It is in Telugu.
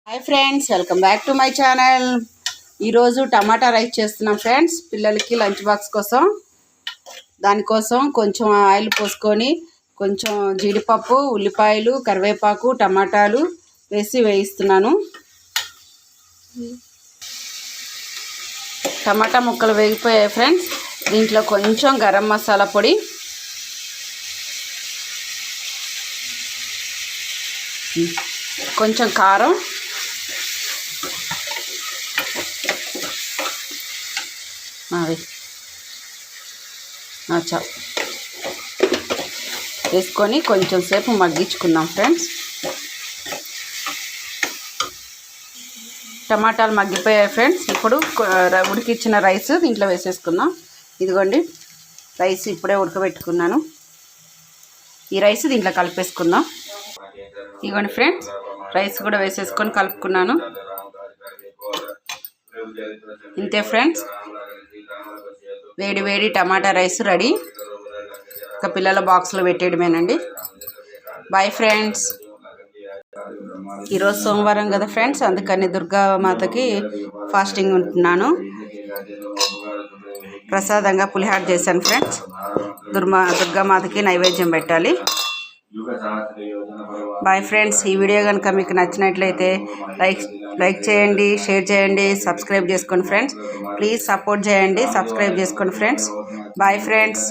Hi friends, welcome back to my channel. ఈరోజు టమాటా రైస్ చేస్తున్నాం ఫ్రెండ్స్. పిల్లలకి లంచ్ బాక్స్ కోసం. దానికోసం కొంచెం ఆయిల్ పోసుకొని కొంచెం జీడిపప్పు, ఉల్లిపాయలు, కరివేపాకు, టమాటాలు వేసి వేయిస్తున్నాను. టమాటా ముక్కలు వేగిపోయాయి ఫ్రెండ్స్. దీంట్లో కొంచెం గరం మసాలా పొడి, కొంచెం కారం, వేసుకొని కొంచెం సేపు మగ్గించుకుందాం ఫ్రెండ్స్. టమాటాలు మగ్గిపోయాయి ఫ్రెండ్స్. ఇప్పుడు ఉడికిచ్చిన రైస్ దీంట్లో వేసేసుకుందాం. ఇదిగోండి రైస్ ఇప్పుడే ఉడకబెట్టుకున్నాను. ఈ రైస్ దీంట్లో కలిపేసుకుందాం. ఇదిగోండి ఫ్రెండ్స్, రైస్ కూడా వేసేసుకొని కలుపుకున్నాను. ఇంతే ఫ్రెండ్స్, వేడి వేడి టమాటా రైస్ రెడీ. ఒక పిల్లల బాక్స్లో పెట్టేయడమేనండి. Bye friends. ఈరోజు సోమవారం కదా ఫ్రెండ్స్, అందుకని దుర్గామాతకి ఫాస్టింగ్ ఉంటున్నాను. ప్రసాదంగా పులిహార చేశాను ఫ్రెండ్స్. దుర్గామాతకి నైవేద్యం పెట్టాలి. Bye friends. ఈ వీడియో కనుక మీకు నచ్చినట్లయితే లైక్ చేయండి, షేర్ చేయండి, సబ్స్క్రైబ్ చేసుకోండి ఫ్రెండ్స్. ప్లీజ్ సపోర్ట్ చేయండి, సబ్స్క్రైబ్ చేసుకోండి ఫ్రెండ్స్. Bye friends.